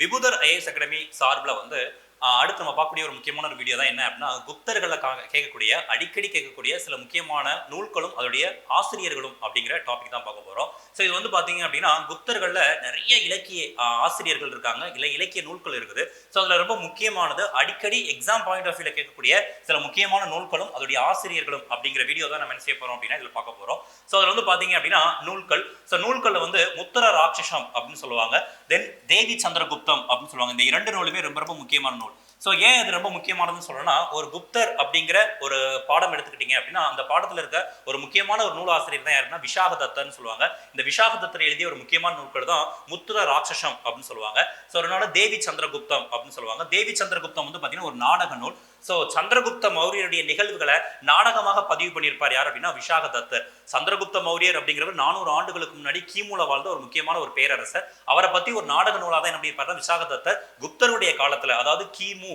விபுதர் IAS academy சார்பில் அடுத்து நம்ம பார்க்கக்கூடிய ஒரு முக்கியமான ஒரு வீடியோ தான் என்ன அப்படின்னா குப்தர்களை கேட்கக்கூடிய அடிக்கடி கேட்கக்கூடிய சில முக்கியமான நூல்களும் அதோடைய ஆசிரியர்களும் அப்படிங்கிற டாபிக் தான் பார்க்க போறோம். ஸோ இது பார்த்தீங்க அப்படின்னா குப்தர்கள்ல நிறைய இலக்கிய ஆசிரியர்கள் இருக்காங்க, இல்லை இலக்கிய நூல்கள் இருக்குது. ஸோ அதில் ரொம்ப முக்கியமானது அடிக்கடி எக்ஸாம் பாயிண்ட் ஆஃப் வியூல கேட்கக்கூடிய சில முக்கியமான நூல்களும் அதோடைய ஆசிரியர்களும் அப்படிங்கிற வீடியோ தான் நம்ம என்ன செய்ய போறோம் அப்படின்னா இதில் பார்க்க போறோம். ஸோ அதில் பார்த்தீங்க அப்படின்னா நூல்கள். ஸோ நூல்களில் முத்திர ராட்சசம் அப்படின்னு சொல்லுவாங்க, தென் தேவி சந்திரகுப்தம் அப்படின்னு சொல்லுவாங்க. இந்த இரண்டு நூலுமே ரொம்ப ரொம்ப முக்கியமான நூல். ஸோ ஏன் அது ரொம்ப முக்கியமானதுன்னு சொல்லணும்னா, ஒரு குப்தர் அப்படிங்கிற ஒரு பாடம் எடுத்துக்கிட்டீங்க அப்படின்னா அந்த பாடத்தில் இருக்க ஒரு முக்கியமான ஒரு நூல் ஆசிரியர் தான் யாருன்னா விஷாகதத்தர்னு சொல்லுவாங்க. இந்த விஷாகதத்தர் எழுதிய ஒரு முக்கியமான நூல்கள் தான் முத்திர ராட்சசம் அப்படின்னு சொல்லுவாங்க. ஸோ அதனால தேவி சந்திரகுப்தம் அப்படின்னு சொல்லுவாங்க. தேவி சந்திரகுப்தம் பார்த்தீங்கன்னா ஒரு நாடக நூல். ஸோ சந்திரகுப்த மௌரியருடைய நிகழ்வுகளை நாடகமாக பதிவு பண்ணியிருப்பார் யார் அப்படின்னா விஷாகதத்தர். சந்திரகுப்த மௌரியர் அப்படிங்கிறவர் 400 ஆண்டுகளுக்கு முன்னாடி கிமுல வாழ்ந்த ஒரு முக்கியமான ஒரு பேரரசர். அவரை பத்தி ஒரு நாடக நூலாக தான் என்ன பண்ணியிருப்பார் விஷாகதத்தர் குப்தருடைய காலத்துல, அதாவது கிபி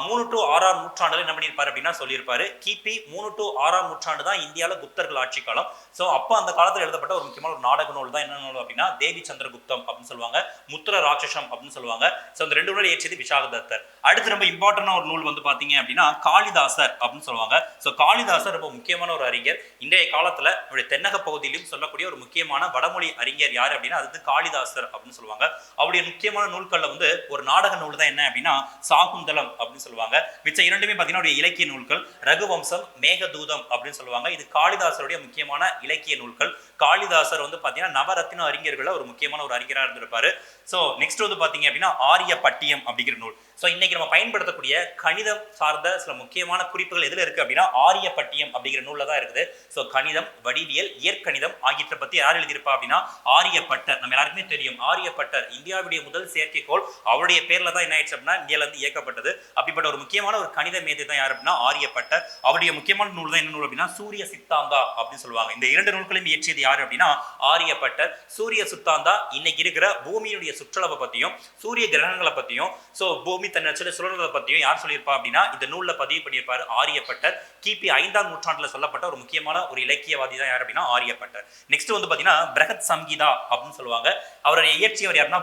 3 to 6ஆம் நூற்றாண்டுல என்ன பண்ணியிருப்பாரு அப்படின்னா சொல்லியிருப்பாரு. கிபி 3 to 6ஆம் நூற்றாண்டு தான் இந்தியாவில் குப்தர்கள் ஆட்சி காலம். ஸோ அப்போ அந்த காலத்தில் எழுதப்பட்ட ஒரு முக்கியமான ஒரு நாடக நூல் தான் என்ன நூல் அப்படின்னா தேவி சந்திரகுப்தம் அப்படின்னு சொல்லுவாங்க, முத்திர ராட்சசம் அப்படின்னு சொல்லுவாங்க. ஸோ இந்த ரெண்டு நூலை ஏற்றியது விஷாகதத்தர். அடுத்து ரொம்ப இம்பார்ட்டன்டான ஒரு நூல் பாத்தீங்க அப்படின்னா காளிதாசர் அப்படின்னு சொல்லுவாங்க. ஸோ காளிதாசர் ரொம்ப முக்கியமான ஒரு அறிஞர். இன்றைய காலத்துல நம்முடைய தென்னக பகுதியிலும் சொல்லக்கூடிய ஒரு முக்கியமான வடமொழி அறிஞர் யாரு அப்படின்னா அது காளிதாசர் அப்படின்னு சொல்லுவாங்க. அவருடைய முக்கியமான நூல்கள்ல ஒரு நாடக நூல் தான் என்ன அப்படின்னா சாகுந்தலம் அப்படின்னு சொல்லுவாங்க. மிச்ச இரண்டுமே பார்த்தீங்கன்னா இலக்கிய நூல்கள். ரகுவம்சம், மேகதூதம் அப்படின்னு சொல்லுவாங்க. இது காளிதாசருடைய முக்கியமான இலக்கிய நூல்கள். காளிதாசர் பார்த்தீங்கன்னா நவரத்தின அறிஞர்கள் ஒரு முக்கியமான ஒரு அறிஞராக இருந்திருப்பாரு. ஸோ நெக்ஸ்ட் பார்த்தீங்க அப்படின்னா ஆரிய பட்டியம் அப்படிங்கிற நூல். ஸோ இன்னைக்கு நம்ம பயன்படுத்தக்கூடிய கணிதம் சார்ந்த சில முக்கியமான குறிப்புகள் எதுல இருக்கு அப்படின்னா ஆரிய பட்டியம் அப்படிங்கிற நூல்ல தான் இருக்குது. ஸோ கணிதம், வடிவியல், இயற்கணிதம் ஆகியவற்றை பத்தி யார் எழுதியிருப்பா அப்படின்னா ஆரியப்பட்டர். நம்ம எல்லாருக்குமே தெரியும் ஆரியப்பட்டர் இந்தியாவுடைய முதல் செயற்கைக்கோள் அவருடைய பேர்ல தான் என்ன ஆயிடுச்சு அப்படின்னா இந்தியால இருந்து இயக்கப்பட்டது. அப்படிப்பட்ட ஒரு முக்கியமான ஒரு கணித மேதை தான் யார் அப்படின்னா ஆரியப்பட்டர். அவருடைய முக்கியமான நூல் தான் என்ன நூல் அப்படின்னா சூரிய சித்தாந்தா அப்படின்னு சொல்லுவாங்க. இந்த இரண்டு நூல்களையும் இயற்றியது யாரு அப்படின்னா ஆரியப்பட்டர். சூரிய சித்தாந்தா இன்னைக்கு இருக்கிற பூமியுடைய சுற்றளவை பத்தியும் சூரிய கிரகங்களை பத்தியும் ஸோ பூமி தன்னச்சல சுழல்றதை பத்தியும் யார் சொல்லியிருப்பா அப்படின்னா இந்த நூல்ல பதிவு பண்ணியிருப்பாரு ஆரியப்பட்டர். கிபி 5ஆம் நூற்றாண்டுல சொல்லப்பட்ட ஒரு முக்கியமான ஒரு இலக்கியவாதி தான் யார் அப்படின்னா ஆரியப்பட்டர். நெக்ஸ்ட் பாத்தீங்கன்னா பிரகத் சங்கீதா அப்படின்னு சொல்லுவாங்க. அவருடைய இயற்றியவர் யாருன்னா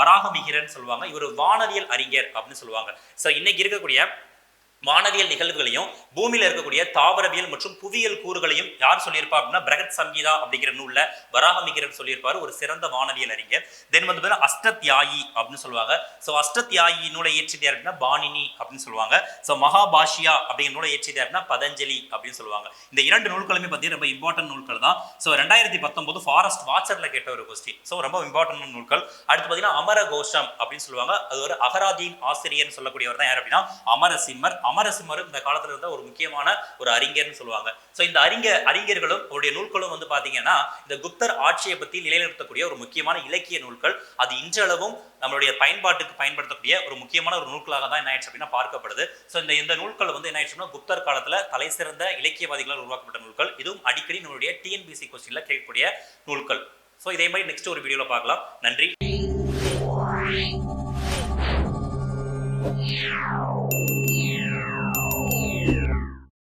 வராகமிகிரன் சொல்லுவாங்க. இவர் வானவியல் அறிஞர் அப்படின்னு சொல்லுவாங்க. ஸோ இன்னைக்கு இருக்கக்கூடிய வானவியல் நிகழ்வுகளையும் பூமியில இருக்கக்கூடிய தாவரவியல் மற்றும் புவியியல் கூறுகளையும் யார் சொல்லியிருப்பா அப்படின்னா பிரகத் சங்கீதா அப்படிங்கிற நூல்ல வராகமிகிரன் சொல்லியிருப்பாரு, ஒரு சிறந்த வானவியல் அறிஞர். தென் அஷ்டத்யாயி அப்படின்னு சொல்லுவாங்க. ஸோ அஷ்டத்யாயி நூலை இயற்றியது அப்படின்னா பாணினி அப்படின்னு சொல்லுவாங்க. ஸோ மகாபாஷியா அப்படிங்கிற நூலை இயற்றியது அப்படின்னா பதஞ்சலி அப்படின்னு சொல்லுவாங்க. இந்த இரண்டு நூல்களுமே பார்த்தீங்கன்னா ரொம்ப இம்பார்ட்டன்ட் நூல்கள் தான். ஸோ 2019 ஃபாரஸ்ட் வாட்சர்ல கேட்ட ஒரு கொஸ்டின். ஸோ ரொம்ப இம்பார்ட்டன்ட் நூல்கள். அடுத்து பார்த்தீங்கன்னா அமரகோஷம் அப்படின்னு சொல்லுவாங்க. அது ஒரு அகராதியின் ஆசிரியர் சொல்லக்கூடியவர் தான் யார் அப்படின்னா அமரசிம்மர். அமரசிம்மரும் இந்த காலத்துல இருந்த ஒரு முக்கியமான ஒரு அறிஞர்னு சொல்லுவாங்க. சோ இந்த அறிஞர்களும் அவருடைய நூல்களும் பாத்தீங்கன்னா இந்த குப்தர் ஆட்சியை பத்தி நிலைநிறுத்தக்கூடிய ஒரு முக்கியமான இலக்கிய நூல்கள். அது இன்றளவும் நம்மளுடைய பயன்பாட்டுக்கு பயன்படுத்தக்கூடிய ஒரு முக்கியமான ஒரு நூல்களாக தான் என்ன ஆயிடுச்சு அப்படின்னா பார்க்கப்படுது. சோ இந்த நூல்கள் என்ன ஆயிடுச்சுன்னா குப்தர் காலத்துல தலை சிறந்த இலக்கியவாதிகளால் உருவாக்கப்பட்ட நூல்கள். இதுவும் அடிக்கடி நம்மளுடைய டிஎன்பிசி கொஸ்டின்ல கேட்கக்கூடிய நூல்கள். சோ இதே மாதிரி நெக்ஸ்ட் ஒரு வீடியோல பார்க்கலாம். நன்றி.